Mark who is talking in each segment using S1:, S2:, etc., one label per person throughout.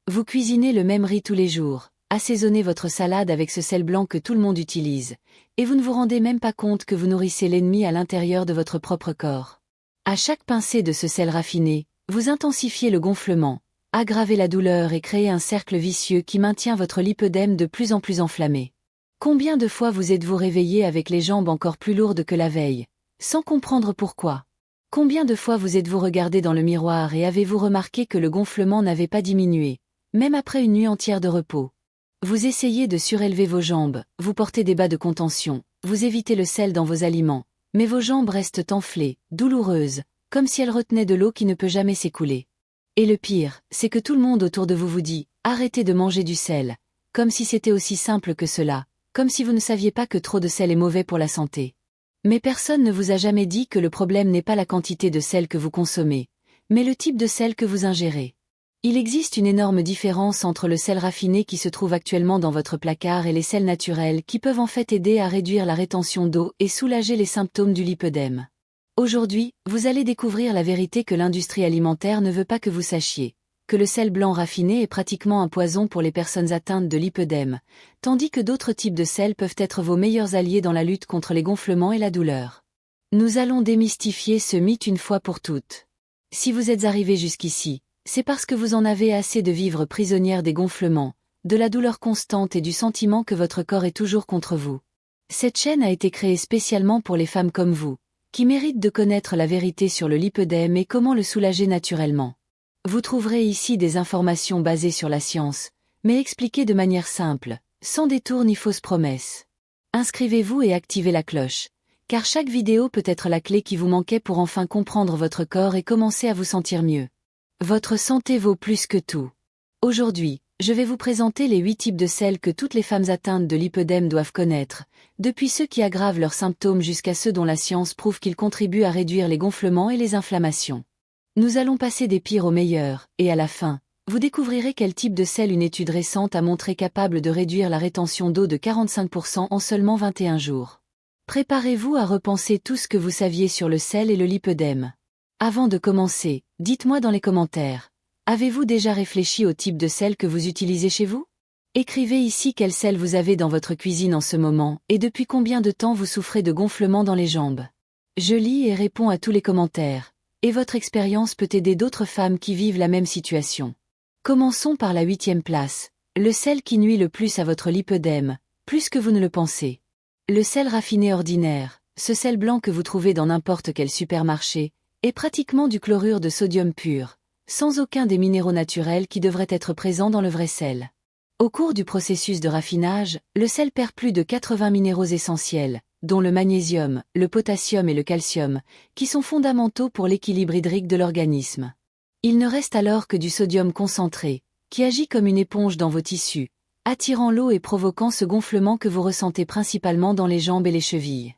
S1: Vous cuisinez le même riz tous les jours, assaisonnez votre salade avec ce sel blanc que tout le monde utilise, et vous ne vous rendez même pas compte que vous nourrissez l'ennemi à l'intérieur de votre propre corps. À chaque pincée de ce sel raffiné, vous intensifiez le gonflement, aggravez la douleur et créez un cercle vicieux qui maintient votre lipœdème de plus en plus enflammé. Combien de fois vous êtes-vous réveillé avec les jambes encore plus lourdes que la veille, sans comprendre pourquoi? Combien de fois vous êtes-vous regardé dans le miroir et avez-vous remarqué que le gonflement n'avait pas diminué, même après une nuit entière de repos? Vous essayez de surélever vos jambes, vous portez des bas de contention, vous évitez le sel dans vos aliments, mais vos jambes restent enflées, douloureuses, comme si elles retenaient de l'eau qui ne peut jamais s'écouler. Et le pire, c'est que tout le monde autour de vous dit « Arrêtez de manger du sel », comme si c'était aussi simple que cela, comme si vous ne saviez pas que trop de sel est mauvais pour la santé. Mais personne ne vous a jamais dit que le problème n'est pas la quantité de sel que vous consommez, mais le type de sel que vous ingérez. Il existe une énorme différence entre le sel raffiné qui se trouve actuellement dans votre placard et les sels naturels qui peuvent en fait aider à réduire la rétention d'eau et soulager les symptômes du lipœdème. Aujourd'hui, vous allez découvrir la vérité que l'industrie alimentaire ne veut pas que vous sachiez, que le sel blanc raffiné est pratiquement un poison pour les personnes atteintes de lipœdème, tandis que d'autres types de sel peuvent être vos meilleurs alliés dans la lutte contre les gonflements et la douleur. Nous allons démystifier ce mythe une fois pour toutes. Si vous êtes arrivé jusqu'ici, c'est parce que vous en avez assez de vivre prisonnière des gonflements, de la douleur constante et du sentiment que votre corps est toujours contre vous. Cette chaîne a été créée spécialement pour les femmes comme vous, qui méritent de connaître la vérité sur le lipœdème et comment le soulager naturellement. Vous trouverez ici des informations basées sur la science, mais expliquées de manière simple, sans détour ni fausses promesses. Inscrivez-vous et activez la cloche, car chaque vidéo peut être la clé qui vous manquait pour enfin comprendre votre corps et commencer à vous sentir mieux. Votre santé vaut plus que tout. Aujourd'hui, je vais vous présenter les 8 types de sels que toutes les femmes atteintes de lipœdème doivent connaître, depuis ceux qui aggravent leurs symptômes jusqu'à ceux dont la science prouve qu'ils contribuent à réduire les gonflements et les inflammations. Nous allons passer des pires aux meilleurs, et à la fin, vous découvrirez quel type de sel une étude récente a montré capable de réduire la rétention d'eau de 45% en seulement 21 jours. Préparez-vous à repenser tout ce que vous saviez sur le sel et le lipœdème. Avant de commencer, dites-moi dans les commentaires, avez-vous déjà réfléchi au type de sel que vous utilisez chez vous? Écrivez ici quel sel vous avez dans votre cuisine en ce moment et depuis combien de temps vous souffrez de gonflements dans les jambes. Je lis et réponds à tous les commentaires. Et votre expérience peut aider d'autres femmes qui vivent la même situation. Commençons par la 8e place, le sel qui nuit le plus à votre lipœdème, plus que vous ne le pensez. Le sel raffiné ordinaire, ce sel blanc que vous trouvez dans n'importe quel supermarché, est pratiquement du chlorure de sodium pur, sans aucun des minéraux naturels qui devraient être présents dans le vrai sel. Au cours du processus de raffinage, le sel perd plus de 80 minéraux essentiels, dont le magnésium, le potassium et le calcium, qui sont fondamentaux pour l'équilibre hydrique de l'organisme. Il ne reste alors que du sodium concentré, qui agit comme une éponge dans vos tissus, attirant l'eau et provoquant ce gonflement que vous ressentez principalement dans les jambes et les chevilles.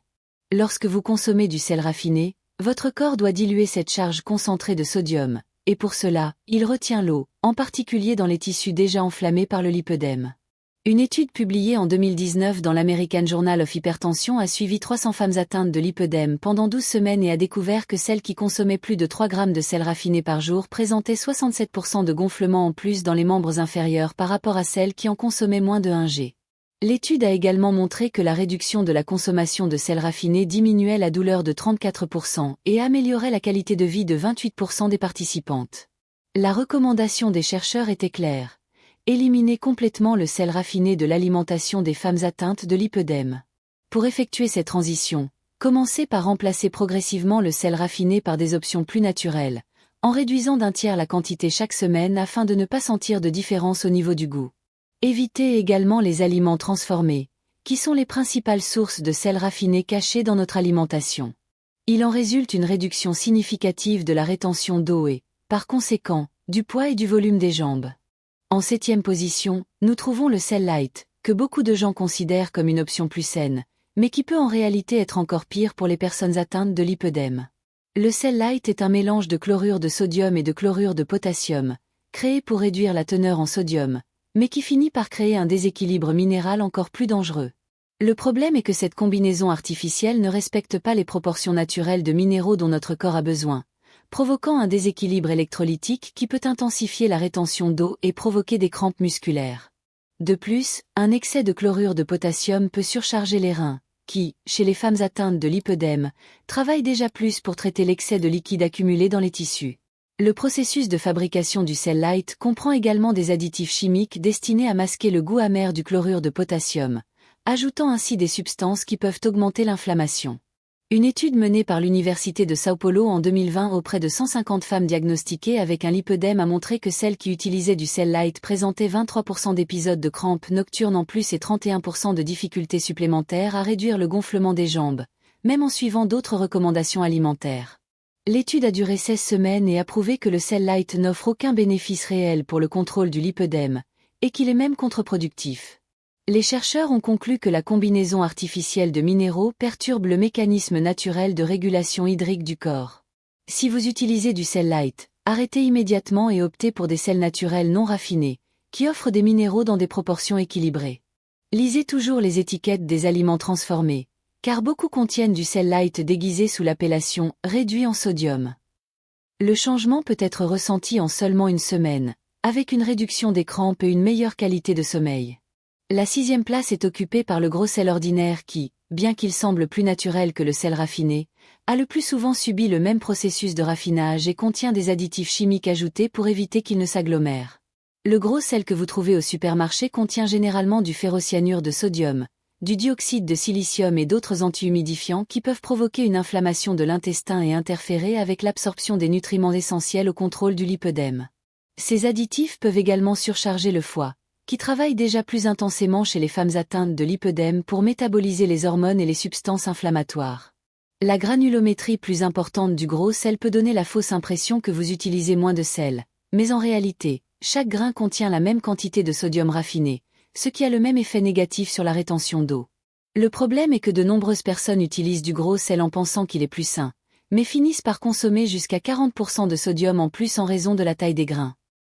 S1: Lorsque vous consommez du sel raffiné, votre corps doit diluer cette charge concentrée de sodium, et pour cela, il retient l'eau, en particulier dans les tissus déjà enflammés par le lipœdème. Une étude publiée en 2019 dans l'American Journal of Hypertension a suivi 300 femmes atteintes de lipœdème pendant 12 semaines et a découvert que celles qui consommaient plus de 3 grammes de sel raffiné par jour présentaient 67% de gonflement en plus dans les membres inférieurs par rapport à celles qui en consommaient moins de 1 g. L'étude a également montré que la réduction de la consommation de sel raffiné diminuait la douleur de 34% et améliorait la qualité de vie de 28% des participantes. La recommandation des chercheurs était claire. Éliminez complètement le sel raffiné de l'alimentation des femmes atteintes de lipœdème. Pour effectuer cette transition, commencez par remplacer progressivement le sel raffiné par des options plus naturelles, en réduisant d'un tiers la quantité chaque semaine afin de ne pas sentir de différence au niveau du goût. Évitez également les aliments transformés, qui sont les principales sources de sel raffiné cachées dans notre alimentation. Il en résulte une réduction significative de la rétention d'eau et, par conséquent, du poids et du volume des jambes. En 7e position, nous trouvons le sel light, que beaucoup de gens considèrent comme une option plus saine, mais qui peut en réalité être encore pire pour les personnes atteintes de lipœdème. Le sel light est un mélange de chlorure de sodium et de chlorure de potassium, créé pour réduire la teneur en sodium, mais qui finit par créer un déséquilibre minéral encore plus dangereux. Le problème est que cette combinaison artificielle ne respecte pas les proportions naturelles de minéraux dont notre corps a besoin, provoquant un déséquilibre électrolytique qui peut intensifier la rétention d'eau et provoquer des crampes musculaires. De plus, un excès de chlorure de potassium peut surcharger les reins, qui, chez les femmes atteintes de lipœdème, travaillent déjà plus pour traiter l'excès de liquide accumulé dans les tissus. Le processus de fabrication du Cell Lite comprend également des additifs chimiques destinés à masquer le goût amer du chlorure de potassium, ajoutant ainsi des substances qui peuvent augmenter l'inflammation. Une étude menée par l'Université de São Paulo en 2020 auprès de 150 femmes diagnostiquées avec un lipœdème a montré que celles qui utilisaient du Cell Lite présentaient 23% d'épisodes de crampes nocturnes en plus et 31% de difficultés supplémentaires à réduire le gonflement des jambes, même en suivant d'autres recommandations alimentaires. L'étude a duré 16 semaines et a prouvé que le Cell Lite n'offre aucun bénéfice réel pour le contrôle du lipœdème, et qu'il est même contre-productif. Les chercheurs ont conclu que la combinaison artificielle de minéraux perturbe le mécanisme naturel de régulation hydrique du corps. Si vous utilisez du Cell Lite, arrêtez immédiatement et optez pour des sels naturels non raffinés, qui offrent des minéraux dans des proportions équilibrées. Lisez toujours les étiquettes des aliments transformés, car beaucoup contiennent du Cell Lite déguisé sous l'appellation « réduit en sodium ». Le changement peut être ressenti en seulement une semaine, avec une réduction des crampes et une meilleure qualité de sommeil. La 6e place est occupée par le gros sel ordinaire qui, bien qu'il semble plus naturel que le sel raffiné, a le plus souvent subi le même processus de raffinage et contient des additifs chimiques ajoutés pour éviter qu'il ne s'agglomère. Le gros sel que vous trouvez au supermarché contient généralement du ferrocyanure de sodium, du dioxyde de silicium et d'autres antihumidifiants qui peuvent provoquer une inflammation de l'intestin et interférer avec l'absorption des nutriments essentiels au contrôle du lipœdème. Ces additifs peuvent également surcharger le foie, qui travaille déjà plus intensément chez les femmes atteintes de lipœdème pour métaboliser les hormones et les substances inflammatoires. La granulométrie plus importante du gros sel peut donner la fausse impression que vous utilisez moins de sel, mais en réalité, chaque grain contient la même quantité de sodium raffiné, ce qui a le même effet négatif sur la rétention d'eau. Le problème est que de nombreuses personnes utilisent du gros sel en pensant qu'il est plus sain, mais finissent par consommer jusqu'à 40% de sodium en plus en raison de la taille des grains.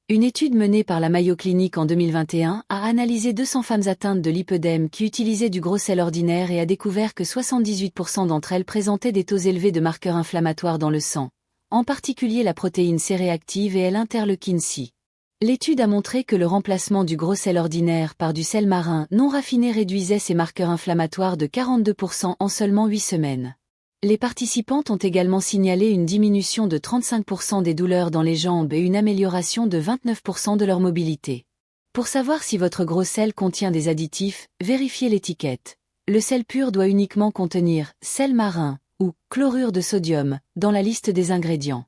S1: Une étude menée par la Mayo Clinic en 2021 a analysé 200 femmes atteintes de lipœdème qui utilisaient du gros sel ordinaire et a découvert que 78% d'entre elles présentaient des taux élevés de marqueurs inflammatoires dans le sang, en particulier la protéine C-réactive et l'interleukine C. L'étude a montré que le remplacement du gros sel ordinaire par du sel marin non raffiné réduisait ces marqueurs inflammatoires de 42% en seulement 8 semaines. Les participantes ont également signalé une diminution de 35% des douleurs dans les jambes et une amélioration de 29% de leur mobilité. Pour savoir si votre gros sel contient des additifs, vérifiez l'étiquette. Le sel pur doit uniquement contenir sel marin ou chlorure de sodium dans la liste des ingrédients.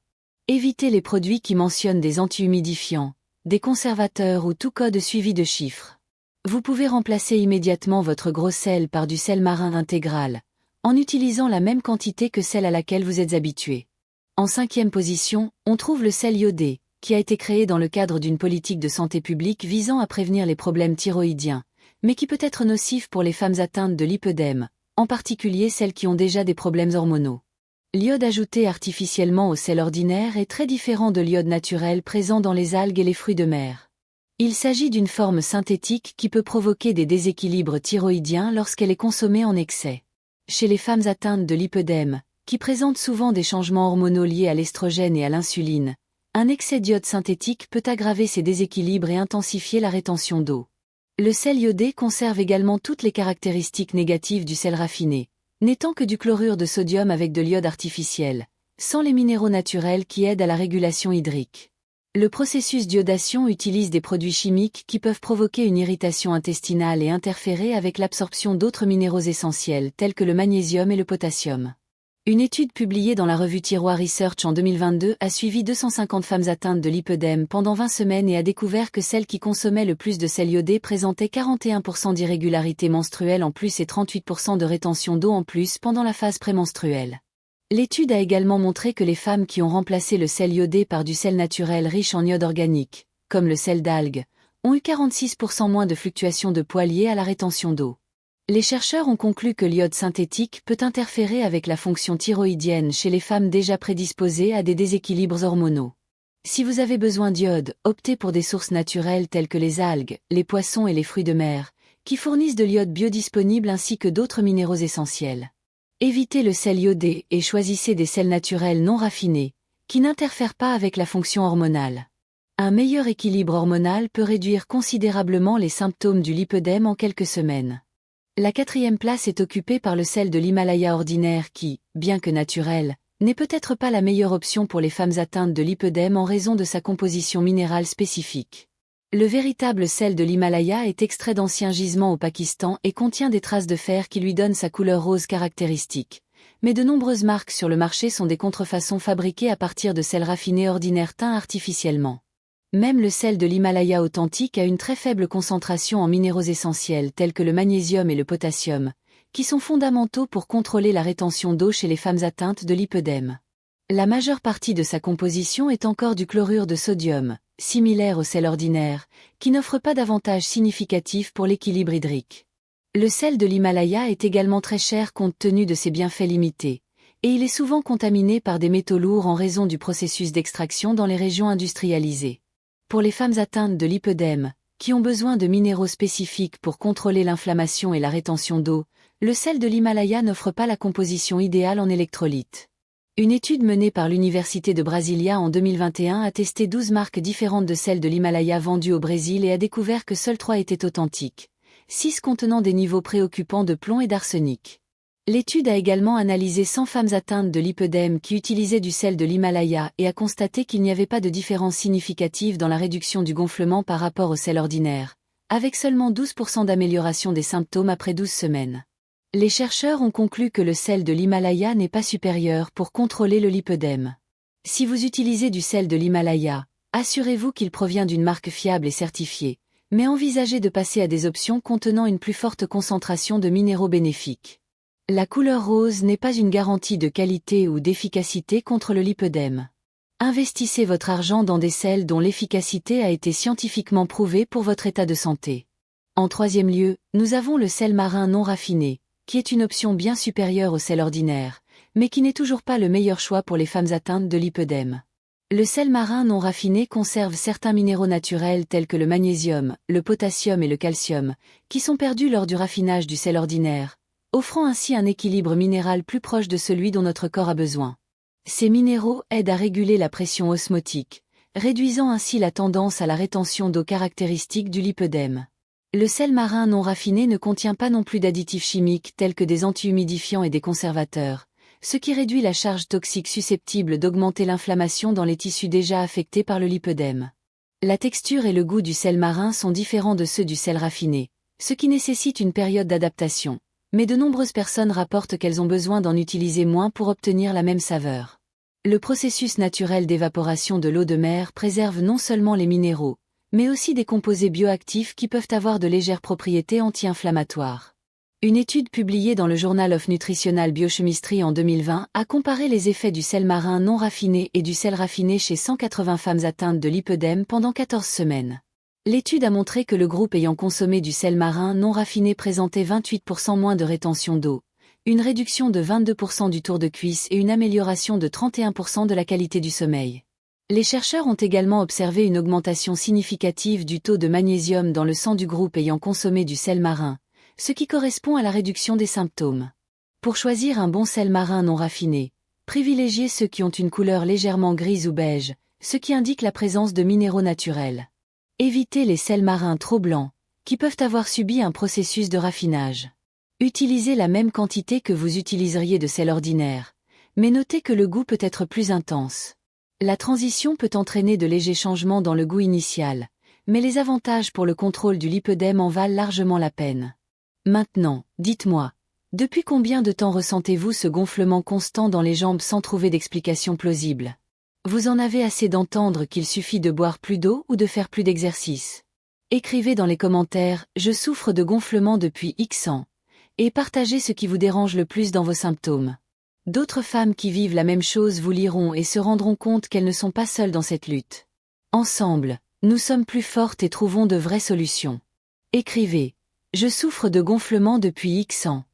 S1: Évitez les produits qui mentionnent des antihumidifiants, des conservateurs ou tout code suivi de chiffres. Vous pouvez remplacer immédiatement votre gros sel par du sel marin intégral, en utilisant la même quantité que celle à laquelle vous êtes habitué. En 5e position, on trouve le sel iodé, qui a été créé dans le cadre d'une politique de santé publique visant à prévenir les problèmes thyroïdiens, mais qui peut être nocif pour les femmes atteintes de lipœdème, en particulier celles qui ont déjà des problèmes hormonaux. L'iode ajouté artificiellement au sel ordinaire est très différent de l'iode naturel présent dans les algues et les fruits de mer. Il s'agit d'une forme synthétique qui peut provoquer des déséquilibres thyroïdiens lorsqu'elle est consommée en excès. Chez les femmes atteintes de lipœdème, qui présentent souvent des changements hormonaux liés à l'estrogène et à l'insuline, un excès d'iode synthétique peut aggraver ces déséquilibres et intensifier la rétention d'eau. Le sel iodé conserve également toutes les caractéristiques négatives du sel raffiné, n'étant que du chlorure de sodium avec de l'iode artificiel, sans les minéraux naturels qui aident à la régulation hydrique. Le processus d'iodation utilise des produits chimiques qui peuvent provoquer une irritation intestinale et interférer avec l'absorption d'autres minéraux essentiels tels que le magnésium et le potassium. Une étude publiée dans la revue Thyroid Research en 2022 a suivi 250 femmes atteintes de lipœdème pendant 20 semaines et a découvert que celles qui consommaient le plus de sel iodé présentaient 41% d'irrégularité menstruelle en plus et 38% de rétention d'eau en plus pendant la phase prémenstruelle. L'étude a également montré que les femmes qui ont remplacé le sel iodé par du sel naturel riche en iode organique, comme le sel d'algue, ont eu 46% moins de fluctuations de poids liées à la rétention d'eau. Les chercheurs ont conclu que l'iode synthétique peut interférer avec la fonction thyroïdienne chez les femmes déjà prédisposées à des déséquilibres hormonaux. Si vous avez besoin d'iode, optez pour des sources naturelles telles que les algues, les poissons et les fruits de mer, qui fournissent de l'iode biodisponible ainsi que d'autres minéraux essentiels. Évitez le sel iodé et choisissez des sels naturels non raffinés, qui n'interfèrent pas avec la fonction hormonale. Un meilleur équilibre hormonal peut réduire considérablement les symptômes du lipœdème en quelques semaines. La 4e place est occupée par le sel de l'Himalaya ordinaire qui, bien que naturel, n'est peut-être pas la meilleure option pour les femmes atteintes de lipœdème en raison de sa composition minérale spécifique. Le véritable sel de l'Himalaya est extrait d'anciens gisements au Pakistan et contient des traces de fer qui lui donnent sa couleur rose caractéristique. Mais de nombreuses marques sur le marché sont des contrefaçons fabriquées à partir de sel raffiné ordinaire teint artificiellement. Même le sel de l'Himalaya authentique a une très faible concentration en minéraux essentiels tels que le magnésium et le potassium, qui sont fondamentaux pour contrôler la rétention d'eau chez les femmes atteintes de lipœdème. La majeure partie de sa composition est encore du chlorure de sodium, similaire au sel ordinaire, qui n'offre pas d'avantages significatifs pour l'équilibre hydrique. Le sel de l'Himalaya est également très cher compte tenu de ses bienfaits limités, et il est souvent contaminé par des métaux lourds en raison du processus d'extraction dans les régions industrialisées. Pour les femmes atteintes de lipœdème, qui ont besoin de minéraux spécifiques pour contrôler l'inflammation et la rétention d'eau, le sel de l'Himalaya n'offre pas la composition idéale en électrolytes. Une étude menée par l'Université de Brasilia en 2021 a testé 12 marques différentes de sel de l'Himalaya vendues au Brésil et a découvert que seules 3 étaient authentiques, 6 contenant des niveaux préoccupants de plomb et d'arsenic. L'étude a également analysé 100 femmes atteintes de lipœdème qui utilisaient du sel de l'Himalaya et a constaté qu'il n'y avait pas de différence significative dans la réduction du gonflement par rapport au sel ordinaire, avec seulement 12% d'amélioration des symptômes après 12 semaines. Les chercheurs ont conclu que le sel de l'Himalaya n'est pas supérieur pour contrôler le lipœdème. Si vous utilisez du sel de l'Himalaya, assurez-vous qu'il provient d'une marque fiable et certifiée, mais envisagez de passer à des options contenant une plus forte concentration de minéraux bénéfiques. La couleur rose n'est pas une garantie de qualité ou d'efficacité contre le lipœdème. Investissez votre argent dans des sels dont l'efficacité a été scientifiquement prouvée pour votre état de santé. En 3e lieu, nous avons le sel marin non raffiné, qui est une option bien supérieure au sel ordinaire, mais qui n'est toujours pas le meilleur choix pour les femmes atteintes de lipœdème. Le sel marin non raffiné conserve certains minéraux naturels tels que le magnésium, le potassium et le calcium, qui sont perdus lors du raffinage du sel ordinaire, offrant ainsi un équilibre minéral plus proche de celui dont notre corps a besoin. Ces minéraux aident à réguler la pression osmotique, réduisant ainsi la tendance à la rétention d'eau caractéristique du lipœdème. Le sel marin non raffiné ne contient pas non plus d'additifs chimiques tels que des antihumidifiants et des conservateurs, ce qui réduit la charge toxique susceptible d'augmenter l'inflammation dans les tissus déjà affectés par le lipœdème. La texture et le goût du sel marin sont différents de ceux du sel raffiné, ce qui nécessite une période d'adaptation. Mais de nombreuses personnes rapportent qu'elles ont besoin d'en utiliser moins pour obtenir la même saveur. Le processus naturel d'évaporation de l'eau de mer préserve non seulement les minéraux, mais aussi des composés bioactifs qui peuvent avoir de légères propriétés anti-inflammatoires. Une étude publiée dans le Journal of Nutritional Biochemistry en 2020 a comparé les effets du sel marin non raffiné et du sel raffiné chez 180 femmes atteintes de lipœdème pendant 14 semaines. L'étude a montré que le groupe ayant consommé du sel marin non raffiné présentait 28% moins de rétention d'eau, une réduction de 22% du tour de cuisse et une amélioration de 31% de la qualité du sommeil. Les chercheurs ont également observé une augmentation significative du taux de magnésium dans le sang du groupe ayant consommé du sel marin, ce qui correspond à la réduction des symptômes. Pour choisir un bon sel marin non raffiné, privilégiez ceux qui ont une couleur légèrement grise ou beige, ce qui indique la présence de minéraux naturels. Évitez les sels marins trop blancs, qui peuvent avoir subi un processus de raffinage. Utilisez la même quantité que vous utiliseriez de sel ordinaire, mais notez que le goût peut être plus intense. La transition peut entraîner de légers changements dans le goût initial, mais les avantages pour le contrôle du lipœdème en valent largement la peine. Maintenant, dites-moi, depuis combien de temps ressentez-vous ce gonflement constant dans les jambes sans trouver d'explication plausible ? Vous en avez assez d'entendre qu'il suffit de boire plus d'eau ou de faire plus d'exercice. Écrivez dans les commentaires « Je souffre de gonflement depuis X ans » et partagez ce qui vous dérange le plus dans vos symptômes. D'autres femmes qui vivent la même chose vous liront et se rendront compte qu'elles ne sont pas seules dans cette lutte. Ensemble, nous sommes plus fortes et trouvons de vraies solutions. Écrivez « Je souffre de gonflement depuis X ans ».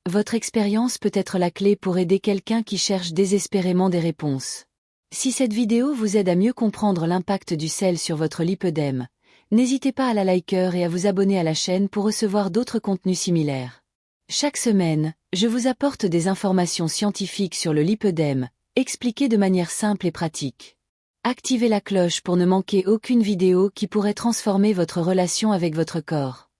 S1: Votre expérience peut être la clé pour aider quelqu'un qui cherche désespérément des réponses. Si cette vidéo vous aide à mieux comprendre l'impact du sel sur votre lipœdème, n'hésitez pas à la liker et à vous abonner à la chaîne pour recevoir d'autres contenus similaires. Chaque semaine, je vous apporte des informations scientifiques sur le lipœdème, expliqué de manière simple et pratique. Activez la cloche pour ne manquer aucune vidéo qui pourrait transformer votre relation avec votre corps.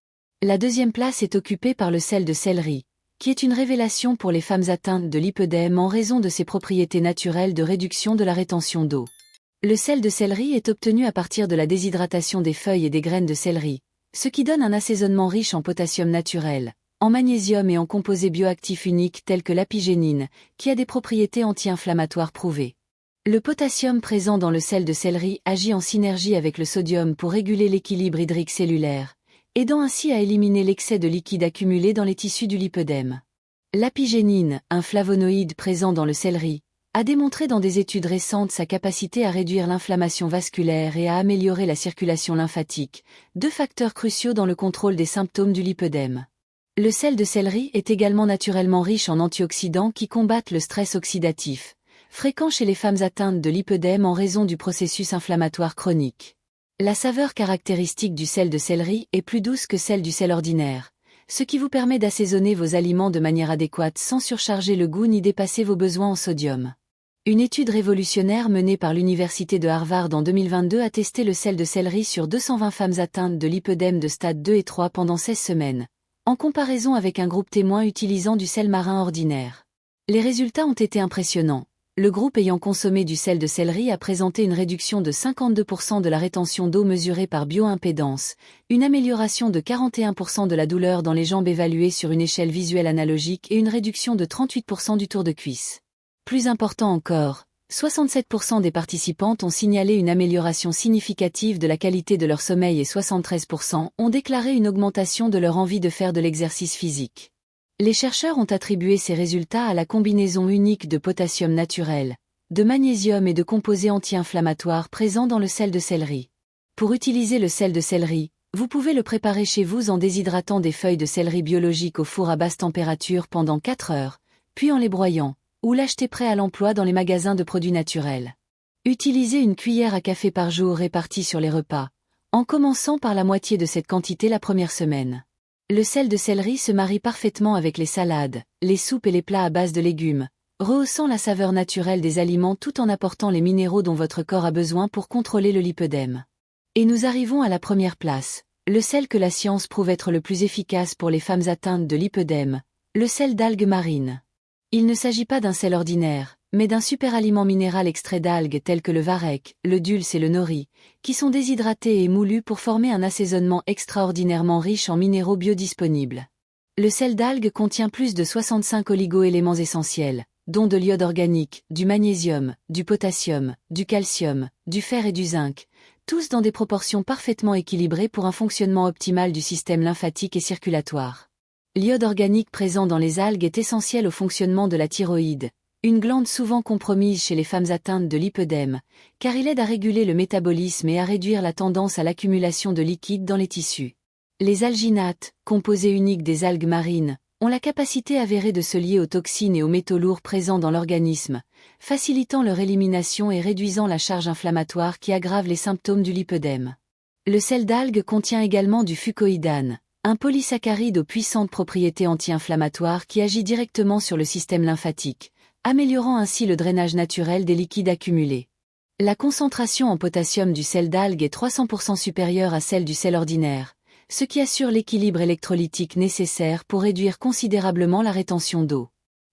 S1: La deuxième place est occupée par le sel de céleri, qui est une révélation pour les femmes atteintes de lipœdème en raison de ses propriétés naturelles de réduction de la rétention d'eau. Le sel de céleri est obtenu à partir de la déshydratation des feuilles et des graines de céleri, ce qui donne un assaisonnement riche en potassium naturel, en magnésium et en composés bioactifs uniques tels que l'apigénine, qui a des propriétés anti-inflammatoires prouvées. Le potassium présent dans le sel de céleri agit en synergie avec le sodium pour réguler l'équilibre hydrique cellulaire, aidant ainsi à éliminer l'excès de liquide accumulé dans les tissus du lipœdème. L'apigénine, un flavonoïde présent dans le céleri, a démontré dans des études récentes sa capacité à réduire l'inflammation vasculaire et à améliorer la circulation lymphatique, deux facteurs cruciaux dans le contrôle des symptômes du lipœdème. Le sel de céleri est également naturellement riche en antioxydants qui combattent le stress oxydatif, fréquent chez les femmes atteintes de lipœdème en raison du processus inflammatoire chronique. La saveur caractéristique du sel de céleri est plus douce que celle du sel ordinaire, ce qui vous permet d'assaisonner vos aliments de manière adéquate sans surcharger le goût ni dépasser vos besoins en sodium. Une étude révolutionnaire menée par l'Université de Harvard en 2022 a testé le sel de céleri sur 220 femmes atteintes de lipœdème de stade 2 et 3 pendant 16 semaines, en comparaison avec un groupe témoin utilisant du sel marin ordinaire. Les résultats ont été impressionnants. Le groupe ayant consommé du sel de céleri a présenté une réduction de 52% de la rétention d'eau mesurée par bioimpédance, une amélioration de 41% de la douleur dans les jambes évaluée sur une échelle visuelle analogique et une réduction de 38% du tour de cuisse. Plus important encore, 67% des participantes ont signalé une amélioration significative de la qualité de leur sommeil et 73% ont déclaré une augmentation de leur envie de faire de l'exercice physique. Les chercheurs ont attribué ces résultats à la combinaison unique de potassium naturel, de magnésium et de composés anti-inflammatoires présents dans le sel de céleri. Pour utiliser le sel de céleri, vous pouvez le préparer chez vous en déshydratant des feuilles de céleri biologiques au four à basse température pendant 4 heures, puis en les broyant, ou l'acheter prêt à l'emploi dans les magasins de produits naturels. Utilisez une cuillère à café par jour répartie sur les repas, en commençant par la moitié de cette quantité la première semaine. Le sel de céleri se marie parfaitement avec les salades, les soupes et les plats à base de légumes, rehaussant la saveur naturelle des aliments tout en apportant les minéraux dont votre corps a besoin pour contrôler le lipœdème. Et nous arrivons à la première place, le sel que la science prouve être le plus efficace pour les femmes atteintes de lipœdème, le sel d'algues marines. Il ne s'agit pas d'un sel ordinaire, mais d'un superaliment minéral extrait d'algues telles que le varech, le dulse et le nori, qui sont déshydratés et moulus pour former un assaisonnement extraordinairement riche en minéraux biodisponibles. Le sel d'algues contient plus de 65 oligo-éléments essentiels, dont de l'iode organique, du magnésium, du potassium, du calcium, du fer et du zinc, tous dans des proportions parfaitement équilibrées pour un fonctionnement optimal du système lymphatique et circulatoire. L'iode organique présent dans les algues est essentiel au fonctionnement de la thyroïde, une glande souvent compromise chez les femmes atteintes de lipœdème, car il aide à réguler le métabolisme et à réduire la tendance à l'accumulation de liquide dans les tissus. Les alginates, composés uniques des algues marines, ont la capacité avérée de se lier aux toxines et aux métaux lourds présents dans l'organisme, facilitant leur élimination et réduisant la charge inflammatoire qui aggrave les symptômes du lipœdème. Le sel d'algue contient également du fucoïdane, un polysaccharide aux puissantes propriétés anti-inflammatoires qui agit directement sur le système lymphatique, améliorant ainsi le drainage naturel des liquides accumulés. La concentration en potassium du sel d'algue est 300% supérieure à celle du sel ordinaire, ce qui assure l'équilibre électrolytique nécessaire pour réduire considérablement la rétention d'eau.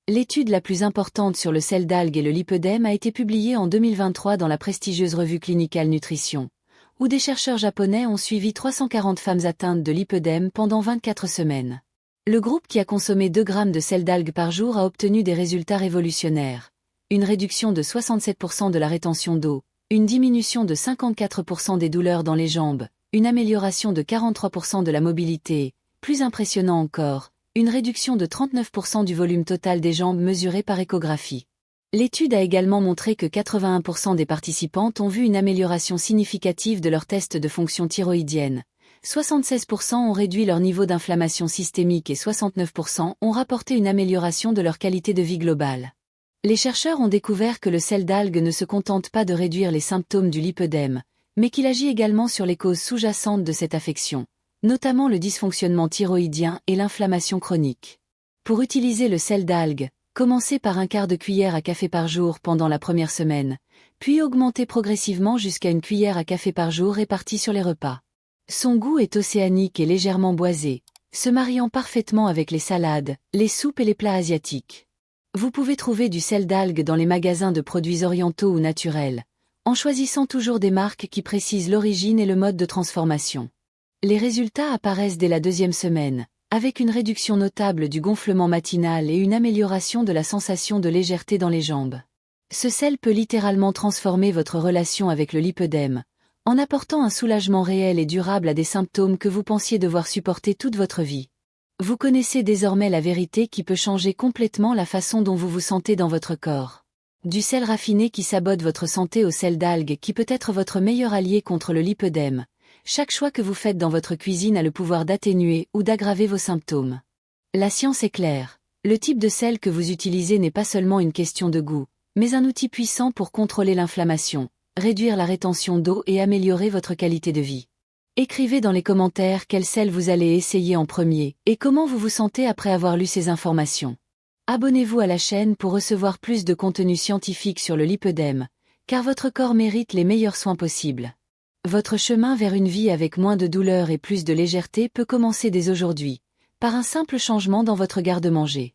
S1: L'étude la plus importante sur le sel d'algue et le lipœdème a été publiée en 2023 dans la prestigieuse revue Clinical Nutrition, où des chercheurs japonais ont suivi 340 femmes atteintes de lipœdème pendant 24 semaines. Le groupe qui a consommé 2 grammes de sel d'algue par jour a obtenu des résultats révolutionnaires. Une réduction de 67% de la rétention d'eau, une diminution de 54% des douleurs dans les jambes, une amélioration de 43% de la mobilité et, plus impressionnant encore, une réduction de 39% du volume total des jambes mesuré par échographie. L'étude a également montré que 81% des participantes ont vu une amélioration significative de leur test de fonction thyroïdienne. 76% ont réduit leur niveau d'inflammation systémique et 69% ont rapporté une amélioration de leur qualité de vie globale. Les chercheurs ont découvert que le sel d'algue ne se contente pas de réduire les symptômes du lipœdème, mais qu'il agit également sur les causes sous-jacentes de cette affection, notamment le dysfonctionnement thyroïdien et l'inflammation chronique. Pour utiliser le sel d'algue, Commencez par un quart de cuillère à café par jour pendant la première semaine, puis augmentez progressivement jusqu'à une cuillère à café par jour répartie sur les repas. Son goût est océanique et légèrement boisé, se mariant parfaitement avec les salades, les soupes et les plats asiatiques. Vous pouvez trouver du sel d'algue dans les magasins de produits orientaux ou naturels, en choisissant toujours des marques qui précisent l'origine et le mode de transformation. Les résultats apparaissent dès la deuxième semaine, avec une réduction notable du gonflement matinal et une amélioration de la sensation de légèreté dans les jambes. Ce sel peut littéralement transformer votre relation avec le lipœdème, en apportant un soulagement réel et durable à des symptômes que vous pensiez devoir supporter toute votre vie. Vous connaissez désormais la vérité qui peut changer complètement la façon dont vous vous sentez dans votre corps. Du sel raffiné qui sabote votre santé au sel d'algue qui peut être votre meilleur allié contre le lipœdème. Chaque choix que vous faites dans votre cuisine a le pouvoir d'atténuer ou d'aggraver vos symptômes. La science est claire. Le type de sel que vous utilisez n'est pas seulement une question de goût, mais un outil puissant pour contrôler l'inflammation, réduire la rétention d'eau et améliorer votre qualité de vie. Écrivez dans les commentaires quel sel vous allez essayer en premier et comment vous vous sentez après avoir lu ces informations. Abonnez-vous à la chaîne pour recevoir plus de contenu scientifique sur le lipœdème, car votre corps mérite les meilleurs soins possibles. Votre chemin vers une vie avec moins de douleur et plus de légèreté peut commencer dès aujourd'hui, par un simple changement dans votre garde-manger.